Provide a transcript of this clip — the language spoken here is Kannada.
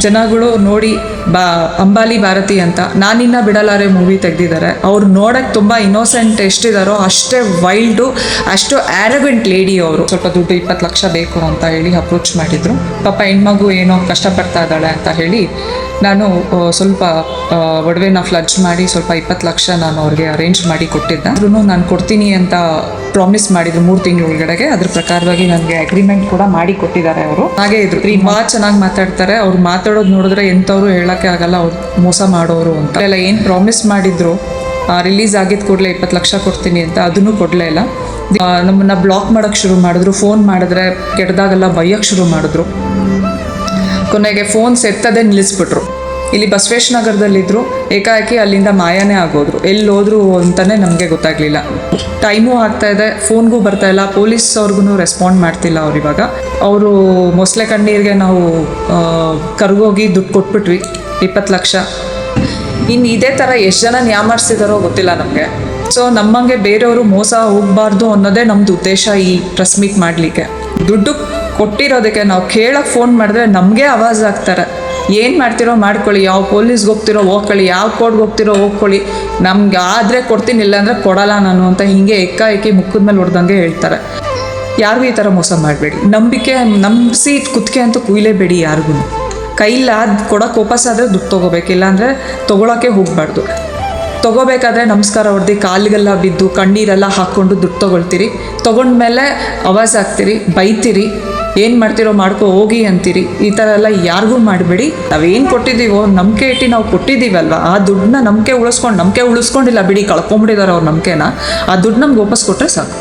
ಜನಗಳು ನೋಡಿ ಅಂಬಾಲಿ ಭಾರತಿ ಅಂತ ನಾನಿನ್ನ ಬಿಡಲಾರೆ ಮೂವಿ ತೆಗೆದಿದ್ದಾರೆ. ಅವ್ರು ನೋಡೋಕ್ಕೆ ತುಂಬ ಇನ್ನೋಸೆಂಟ್ ಎಷ್ಟಿದಾರೋ ಅಷ್ಟೇ ವೈಲ್ಡು, ಅಷ್ಟು ಆ್ಯರಗೆಂಟ್ ಲೇಡಿ ಅವರು. ಸ್ವಲ್ಪ ದುಡ್ಡು 20 ಲಕ್ಷ ಬೇಕು ಅಂತ ಹೇಳಿ ಅಪ್ರೋಚ್ ಮಾಡಿದರು. ಪಾಪ ಹೆಣ್ಮಗು ಏನೋ ಕಷ್ಟಪಡ್ತಾ ಇದ್ದಾಳೆ ಅಂತ ಹೇಳಿ ನಾನು ಸ್ವಲ್ಪ ಒಡವೆನ ಫ್ಲಡ್ಜ್ ಮಾಡಿ ಸ್ವಲ್ಪ 20 ಲಕ್ಷ ನಾನು ಅವ್ರಿಗೆ ಅರೇಂಜ್ ಮಾಡಿ ಕೊಟ್ಟಿದ್ದೆ. ಆದ್ರೂ ನಾನು ಕೊಡ್ತೀನಿ ಅಂತ ಪ್ರಾಮಿಸ್ ಮಾಡಿದ್ರು 3 ತಿಂಗಳ ಒಳಗಡೆಗೆ. ಅದ್ರ ಪ್ರಕಾರವಾಗಿ ನನಗೆ ಅಗ್ರಿಮೆಂಟ್ ಕೂಡ ಮಾಡಿ ಕೊಟ್ಟಿದ್ದಾರೆ ಅವರು. ಹಾಗೆ ಇದ್ರು ತುಂಬ ಚೆನ್ನಾಗಿ ಮಾತಾಡ್ತಾರೆ. ಅವ್ರು ಮಾತಾಡೋದು ನೋಡಿದ್ರೆ ಎಂಥವ್ರು ಹೇಳೋಕ್ಕೆ ಆಗಲ್ಲ ಅವ್ರು ಮೋಸ ಮಾಡೋರು ಅಂತ. ಎಲ್ಲ ಏನು ಪ್ರಾಮಿಸ್ ಮಾಡಿದ್ರು ರಿಲೀಸ್ ಆಗಿದ್ದ ಕೂಡಲೇ 20 ಲಕ್ಷ ಕೊಡ್ತೀನಿ ಅಂತ ಅದನ್ನು ಕೊಡಲೇ ಇಲ್ಲ. ನಮ್ಮನ್ನು ಬ್ಲಾಕ್ ಮಾಡೋಕ್ಕೆ ಶುರು ಮಾಡಿದ್ರು. ಫೋನ್ ಮಾಡಿದ್ರೆ ಕೆಟ್ಟದಾಗೆಲ್ಲ ಬೈಯೋಕ್ಕೆ ಶುರು ಮಾಡಿದ್ರು. ಕೊನೆಗೆ ಫೋನ್ಸ್ ಎತ್ತದೇ ನಿಲ್ಲಿಸ್ಬಿಟ್ರು. ಇಲ್ಲಿ ಬಸವೇಶ್ವರ ನಗರದಲ್ಲಿದ್ದರು, ಏಕಾಏಕಿ ಅಲ್ಲಿಂದ ಮಾಯನೇ ಆಗೋದ್ರು. ಎಲ್ಲಿ ಹೋದ್ರು ಅಂತಲೇ ನಮಗೆ ಗೊತ್ತಾಗಲಿಲ್ಲ. ಟೈಮೂ ಆಗ್ತಾಯಿದೆ, ಫೋನ್ಗೂ ಬರ್ತಾಯಿಲ್ಲ, ಪೊಲೀಸ್ ಅವ್ರಿಗೂ ರೆಸ್ಪಾಂಡ್ ಮಾಡ್ತಿಲ್ಲ ಅವ್ರು. ಇವಾಗ ಅವರು ಮೊಸಳೆ ಕಣ್ಣೀರಿಗೆ ನಾವು ಕರ್ಗೋಗಿ ದುಡ್ಡು ಕೊಟ್ಬಿಟ್ವಿ 20 ಲಕ್ಷ. ಇನ್ನು ಇದೇ ಥರ ಎಷ್ಟು ಜನ ನ್ಯಾಮರ್ಸಿದಾರೋ ಗೊತ್ತಿಲ್ಲ ನಮಗೆ. ಸೊ ನಮ್ಮಂಗೆ ಬೇರೆಯವರು ಮೋಸ ಹೋಗಬಾರ್ದು ಅನ್ನೋದೇ ನಮ್ಮದು ಉದ್ದೇಶ ಈ ಪ್ರೆಸ್ ಮೀಟ್ ಮಾಡಲಿಕ್ಕೆ. ದುಡ್ಡು ಕೊಟ್ಟಿರೋದಕ್ಕೆ ನಾವು ಕೇಳೋಕ್ಕೆ ಫೋನ್ ಮಾಡಿದ್ರೆ ನಮಗೆ ಆವಾಜ್ ಆಗ್ತಾರೆ. ಏನು ಮಾಡ್ತಿರೋ ಮಾಡ್ಕೊಳ್ಳಿ, ಯಾವ ಪೊಲೀಸ್ಗೆ ಹೋಗ್ತಿರೋ ಹೋಗ್ಕೊಳ್ಳಿ, ಯಾವ ಕೋರ್ಟ್ಗೆ ಹೋಗ್ತಿರೋ ಹೋಗ್ಕೊಳ್ಳಿ, ನಮ್ಗೆ ಆದರೆ ಕೊಡ್ತೀನಿ, ಇಲ್ಲಾಂದರೆ ಕೊಡಲ್ಲ ನಾನು ಅಂತ ಹೀಗೆ ಏಕಾಏಕಿ ಮುಖದ ಮೇಲೆ ಹೊಡೆದಂಗೆ ಹೇಳ್ತಾರೆ. ಯಾರಿಗೂ ಈ ಥರ ಮೋಸ ಮಾಡಬೇಡಿ. ನಂಬಿಸಿ ಕುತ್ತಿಗೆ ಅಂತೂ ಕುಯ್ಲೇಬೇಡಿ ಯಾರಿಗೂ. ಕೈಲಾದ ಕೊಡೋಕೆ ವಾಪಸ್ ಆದರೆ ದುಡ್ಡು ತೊಗೋಬೇಕು, ಇಲ್ಲಾಂದರೆ ತೊಗೊಳಕ್ಕೆ ಹೋಗಬಾರ್ದು. ತೊಗೋಬೇಕಾದ್ರೆ ನಮಸ್ಕಾರ ಹೊಡೆದು ಕಾಲಿಗೆಲ್ಲ ಬಿದ್ದು ಕಣ್ಣೀರೆಲ್ಲ ಹಾಕ್ಕೊಂಡು ದುಡ್ಡು ತೊಗೊಳ್ತೀರಿ. ತೊಗೊಂಡ್ಮೇಲೆ ಆವಾಜ್ ಹಾಕ್ತೀರಿ, ಬೈತೀರಿ, ಏನು ಮಾಡ್ತಿರೋ ಮಾಡ್ಕೊ ಹೋಗಿ ಅಂತೀರಿ. ಈ ಥರ ಎಲ್ಲ ಯಾರಿಗೂ ಮಾಡಬೇಡಿ. ನಾವೇನು ಕೊಟ್ಟಿದ್ದೀವೋ ನಂಬಿಕೆ ಇಟ್ಟು ನಾವು ಕೊಟ್ಟಿದ್ದೀವಲ್ವ, ಆ ದುಡ್ಡನ್ನ ನಂಬಿಕೆ ಉಳಿಸ್ಕೊಂಡಿಲ್ಲ ಬಿಡಿ, ಕಳ್ಕೊಂಬಿಟ್ಟಿದ್ದಾರೆ ಅವ್ರ ನಂಬಿಕೆನ. ಆ ದುಡ್ಡು ನಮ್ಗೆ ವಾಪಸ್ ಕೊಟ್ಟರೆ ಸಾಕು.